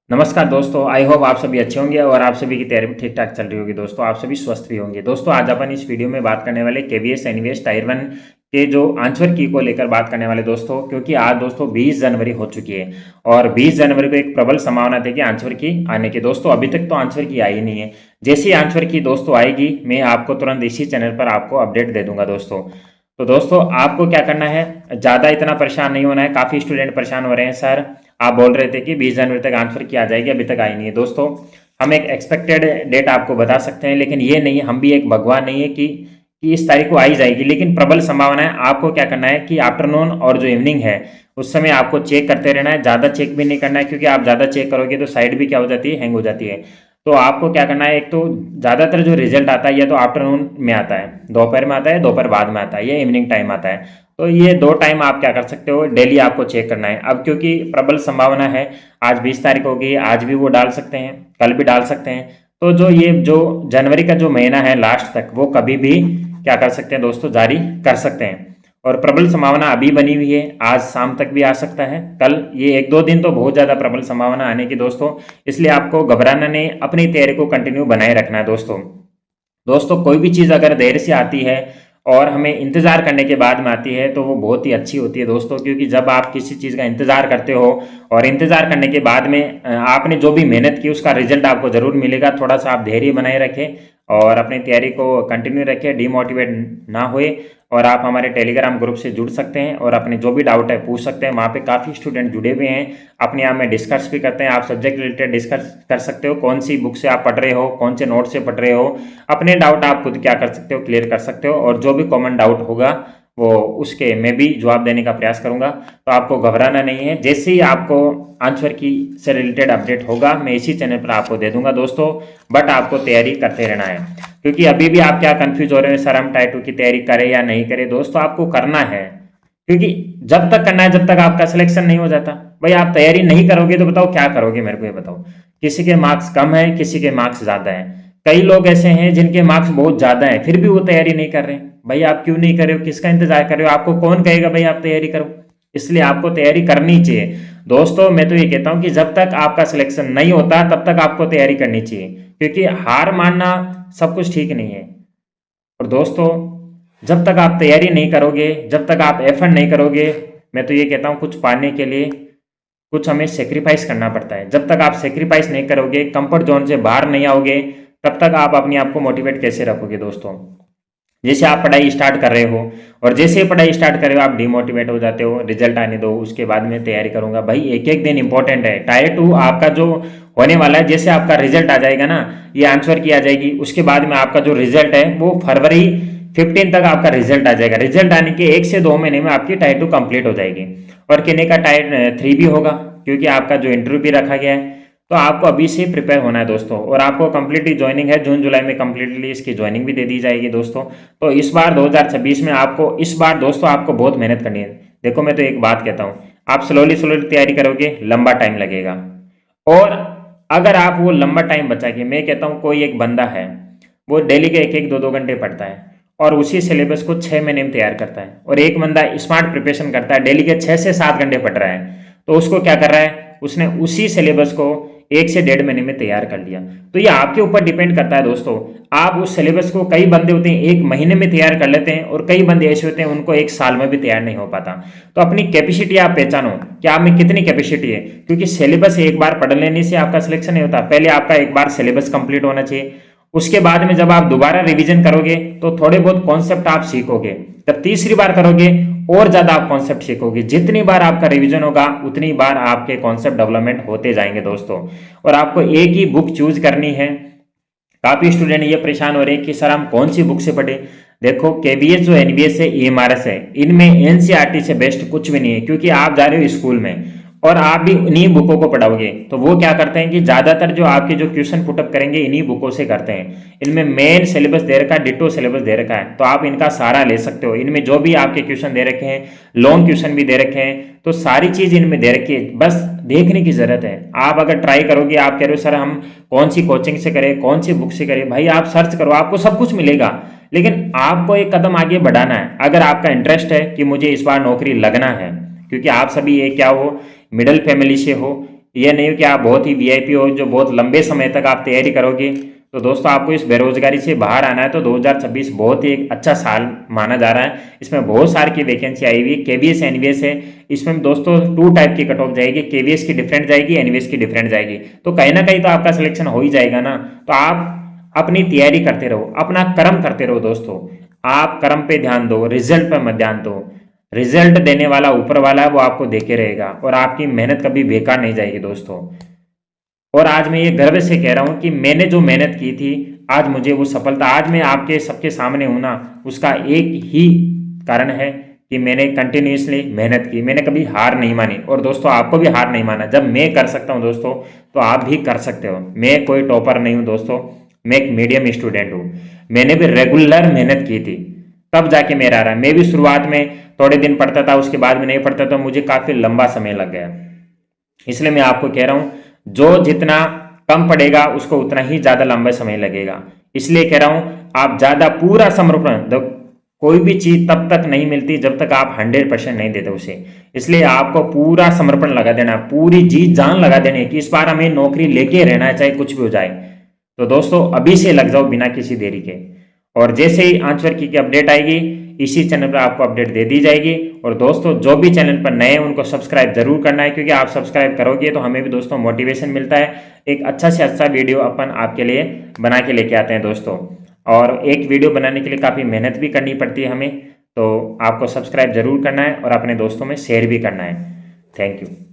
नमस्कार दोस्तों, I hope आप सभी अच्छे होंगे और आप सभी की तैयारी भी ठीक ठाक चल रही होगी। दोस्तों आप सभी स्वस्थ भी होंगे। दोस्तों आज अपन इस वीडियो में बात करने वाले केवीएस एनवीएस टायर 1 के जो आंसर की को लेकर बात करने वाले दोस्तों, क्योंकि आज दोस्तों 20 जनवरी हो चुकी है और 20 जनवरी को एक प्रबल संभावना थी कि आंसर की आने की। दोस्तों अभी तक तो आंसर की आई नहीं है। जैसी आंसर की दोस्तों आएगी मैं आपको तुरंत इसी चैनल पर आपको अपडेट दे दूंगा दोस्तों। तो दोस्तों आपको क्या करना है, ज़्यादा इतना परेशान नहीं होना है। काफ़ी स्टूडेंट परेशान हो रहे हैं, सर आप बोल रहे थे कि 20 जनवरी तक आंसर की आ जाएगी, अभी तक आई नहीं है। दोस्तों हम एक एक्सपेक्टेड डेट आपको बता सकते हैं, लेकिन ये नहीं, हम भी एक भगवान नहीं है कि इस तारीख को आई जाएगी, लेकिन प्रबल संभावना है। आपको क्या करना है कि आफ्टरनून और जो इवनिंग है उस समय आपको चेक करते रहना है। ज़्यादा चेक भी नहीं करना है, क्योंकि आप ज़्यादा चेक करोगे तो साइड भी क्या हो जाती है, हैंग हो जाती है। तो आपको क्या करना है, एक तो ज़्यादातर जो रिजल्ट आता है या तो आफ्टरनून में आता है, दोपहर में आता है, दोपहर बाद में आता है, या इवनिंग टाइम आता है। तो ये दो टाइम आप क्या कर सकते हो, डेली आपको चेक करना है। अब क्योंकि प्रबल संभावना है, आज 20 तारीख होगी, आज भी वो डाल सकते हैं, कल भी डाल सकते हैं। तो जो जनवरी का जो महीना है लास्ट तक, वो कभी भी क्या कर सकते हैं दोस्तों, जारी कर सकते हैं। और प्रबल संभावना अभी बनी हुई है, आज शाम तक भी आ सकता है, कल, ये एक दो दिन तो बहुत ज़्यादा प्रबल संभावना आने की दोस्तों। इसलिए आपको घबराना नहीं, अपनी तैयारी को कंटिन्यू बनाए रखना है दोस्तों। दोस्तों कोई भी चीज़ अगर देर से आती है और हमें इंतज़ार करने के बाद में आती है तो वो बहुत ही अच्छी होती है दोस्तों, क्योंकि जब आप किसी चीज़ का इंतज़ार करते हो और इंतज़ार करने के बाद में आपने जो भी मेहनत की उसका रिजल्ट आपको ज़रूर मिलेगा। थोड़ा सा आप धैर्य बनाए रखें और अपनी तैयारी को कंटिन्यू रखें, डीमोटिवेट ना हुए। और आप हमारे टेलीग्राम ग्रुप से जुड़ सकते हैं और अपने जो भी डाउट है पूछ सकते हैं। वहाँ पे काफ़ी स्टूडेंट जुड़े हुए हैं, अपने आप में डिस्कस भी करते हैं। आप सब्जेक्ट रिलेटेड डिस्कस कर सकते हो, कौन सी बुक से आप पढ़ रहे हो, कौन से नोट से पढ़ रहे हो, अपने डाउट आप खुद क्या कर सकते हो, क्लियर कर सकते हो। और जो भी कॉमन डाउट होगा वो उसके मैं भी जवाब देने का प्रयास करूंगा। तो आपको घबराना नहीं है, जैसे ही आपको आंसर की से रिलेटेड अपडेट होगा मैं इसी चैनल पर आपको दे दूंगा दोस्तों। बट आपको तैयारी करते रहना है, क्योंकि अभी भी आप क्या कंफ्यूज हो रहे हो, सर हम टाइप 2 की तैयारी करें या नहीं करें। दोस्तों आपको करना है, क्योंकि जब तक करना है जब तक आपका सिलेक्शन नहीं हो जाता। भाई आप तैयारी नहीं करोगे तो बताओ क्या करोगे, मेरे को ये बताओ। किसी के मार्क्स कम है, किसी के मार्क्स ज्यादा है। कई लोग ऐसे हैं जिनके मार्क्स बहुत ज्यादा है, फिर भी वो तैयारी नहीं कर रहे। भाई आप क्यों नहीं कर रहे हो, किसका इंतजार कर रहे हो? आपको कौन कहेगा भाई आप तैयारी करो? इसलिए आपको तैयारी करनी चाहिए दोस्तों। मैं तो ये कहता हूं कि जब तक आपका सिलेक्शन नहीं होता तब तक आपको तैयारी करनी चाहिए, क्योंकि हार मानना सब कुछ ठीक नहीं है। और दोस्तों जब तक आप तैयारी नहीं करोगे, जब तक आप एफर्ट नहीं करोगे, मैं तो ये कहता हूँ कुछ पाने के लिए कुछ हमें सेक्रीफाइस करना पड़ता है। जब तक आप सेक्रीफाइस नहीं करोगे, कंफर्ट जोन से बाहर नहीं आओगे, तब तक आप अपने आप को मोटिवेट कैसे रखोगे दोस्तों? जैसे आप पढ़ाई स्टार्ट कर रहे हो और जैसे ही पढ़ाई स्टार्ट कर रहे हो आप डिमोटिवेट हो जाते हो, रिजल्ट आने दो उसके बाद में तैयारी करूंगा। भाई एक एक दिन इंपॉर्टेंट है। टायर 2 आपका जो होने वाला है, जैसे आपका रिजल्ट आ जाएगा ना, ये आंसर की आ जाएगी, उसके बाद में आपका जो रिजल्ट है वो फरवरी 15 तक आपका रिजल्ट आ जाएगा। रिजल्ट आने के 1 से 2 महीने में आपकी टायर 2 कंप्लीट हो जाएगी और कहने का टायर 3 भी होगा, क्योंकि आपका जो इंटरव्यू भी रखा गया है। तो आपको अभी से प्रिपेयर होना है दोस्तों। और आपको कंप्लीटली ज्वाइनिंग है, जून जुलाई में कंप्लीटली इसकी ज्वाइनिंग भी दे दी जाएगी दोस्तों। तो इस बार 2026 में आपको, इस बार दोस्तों आपको बहुत मेहनत करनी है। देखो मैं तो एक बात कहता हूँ, आप स्लोली स्लोली तैयारी करोगे, लंबा टाइम लगेगा। और अगर आप वो लंबा टाइम बचा के, मैं कहता हूँ कोई एक बंदा है वो डेली के एक एक दो दो घंटे पढ़ता है और उसी सिलेबस को 6 महीने में तैयार करता है, और एक बंदा स्मार्ट प्रिपरेशन करता है, डेली के 6 से 7 घंटे पढ़ रहा है, तो उसको क्या कर रहा है, उसने उसी सिलेबस को 1 से 1.5 महीने में तैयार कर लिया। तो ये आपके ऊपर डिपेंड करता है दोस्तों। आप उस सिलेबस को, कई बंदे होते हैं 1 महीने में तैयार कर लेते हैं और कई बंदे ऐसे होते हैं उनको 1 साल में भी तैयार नहीं हो पाता। तो अपनी कैपेसिटी आप पहचानो कि आप में कितनी कैपेसिटी है, क्योंकि सिलेबस एक बार पढ़ लेने से आपका सिलेक्शन नहीं होता। पहले आपका एक बार सिलेबस कंप्लीट होना चाहिए, उसके बाद में जब आप दोबारा रिवीजन करोगे तो थोड़े बहुत कॉन्सेप्ट आप सीखोगे, जब तीसरी बार करोगे और ज्यादा आप कॉन्सेप्ट सीखोगे। जितनी बार आपका रिवीजन होगा उतनी बार आपके कॉन्सेप्ट डेवलपमेंट होते जाएंगे दोस्तों। और आपको एक ही बुक चूज करनी है। काफी स्टूडेंट ये परेशान हो रहे हैं कि सर हम कौन सी बुक से पढ़े। देखो केवीएस जो एनवीएस है, ईएमआरएस है, इनमें एनसीईआरटी से बेस्ट कुछ भी नहीं है, क्योंकि आप जा रहे हो स्कूल में और आप भी इन्हीं बुकों को पढ़ाओगे। तो वो क्या करते हैं कि ज्यादातर जो आपके जो क्वेश्चन पुटअप करेंगे इन्हीं बुकों से करते हैं। इनमें मेन सिलेबस दे रखा है, डिटो सिलेबस दे रखा है, तो आप इनका सहारा ले सकते हो। इनमें जो भी आपके क्वेश्चन दे रखे हैं, लॉन्ग क्वेश्चन भी दे रखे हैं, तो सारी चीज इनमें दे रखी है, बस देखने की जरूरत है। आप अगर ट्राई करोगे, आप कह रहे हो सर हम कौन सी कोचिंग से करें, कौन सी बुक से करें, भाई आप सर्च करो, आपको सब कुछ मिलेगा। लेकिन आपको एक कदम आगे बढ़ाना है। अगर आपका इंटरेस्ट है कि मुझे इस बार नौकरी लगना है, क्योंकि आप सभी ये क्या हो, मिडिल फैमिली से हो, ये नहीं हो कि आप बहुत ही वीआईपी हो जो बहुत लंबे समय तक आप तैयारी करोगे। तो दोस्तों आपको इस बेरोजगारी से बाहर आना है तो 2026 बहुत ही एक अच्छा साल माना जा रहा है। इसमें बहुत सारी की वैकेंसी आई हुई है। केवीएस एनवीएस है, इसमें दोस्तों 2 टाइप की कट ऑफ जाएगी, केवीएस की डिफरेंट जाएगी, एनवीएस की डिफरेंट जाएगी। तो कहीं ना कहीं तो आपका सिलेक्शन हो ही जाएगा ना। तो आप अपनी तैयारी करते रहो, अपना कर्म करते रहो दोस्तों। आप कर्म पे ध्यान दो, रिजल्ट पर मत ध्यान दो। रिजल्ट देने वाला ऊपर वाला है, वो आपको देके रहेगा और आपकी मेहनत कभी बेकार नहीं जाएगी दोस्तों। और आज मैं ये गर्व से कह रहा हूं कि मैंने जो मेहनत की थी आज मुझे वो सफलता, आज मैं आपके सबके सामने हूं ना, उसका एक ही कारण है कि मैंने कंटिन्यूसली मेहनत की, मैंने कभी हार नहीं मानी। और दोस्तों आपको भी हार नहीं माना। जब मैं कर सकता हूं दोस्तों तो आप भी कर सकते हो। मैं कोई टॉपर नहीं हूं दोस्तों, मैं एक मीडियम स्टूडेंट हूं। मैंने भी रेगुलर मेहनत की थी तब जाके मेरा आ रहा है। मैं भी शुरुआत में थोड़े दिन पढ़ता था, उसके बाद में नहीं पढ़ता था, मुझे काफी लंबा समय लग गया। इसलिए मैं आपको कह रहा हूं जो जितना कम पड़ेगा उसको उतना ही ज्यादा लंबा समय लगेगा। इसलिए कह रहा हूं आप ज्यादा पूरा समर्पण, कोई भी चीज तब तक नहीं मिलती जब तक आप 100% नहीं देते उसे। इसलिए आपको पूरा समर्पण लगा देना, पूरी जी जान लगा देनी कि इस बार हमें नौकरी लेके रहना है चाहे कुछ भी हो जाए। तो दोस्तों अभी से लग जाओ बिना किसी देरी के। और जैसे ही आंसर की अपडेट आएगी इसी चैनल पर आपको अपडेट दे दी जाएगी। और दोस्तों जो भी चैनल पर नए हैं उनको सब्सक्राइब जरूर करना है, क्योंकि आप सब्सक्राइब करोगे तो हमें भी दोस्तों मोटिवेशन मिलता है। एक अच्छा से अच्छा वीडियो अपन आपके लिए बना के लेके आते हैं दोस्तों। और एक वीडियो बनाने के लिए काफ़ी मेहनत भी करनी पड़ती है हमें। तो आपको सब्सक्राइब जरूर करना है और अपने दोस्तों में शेयर भी करना है। Thank you.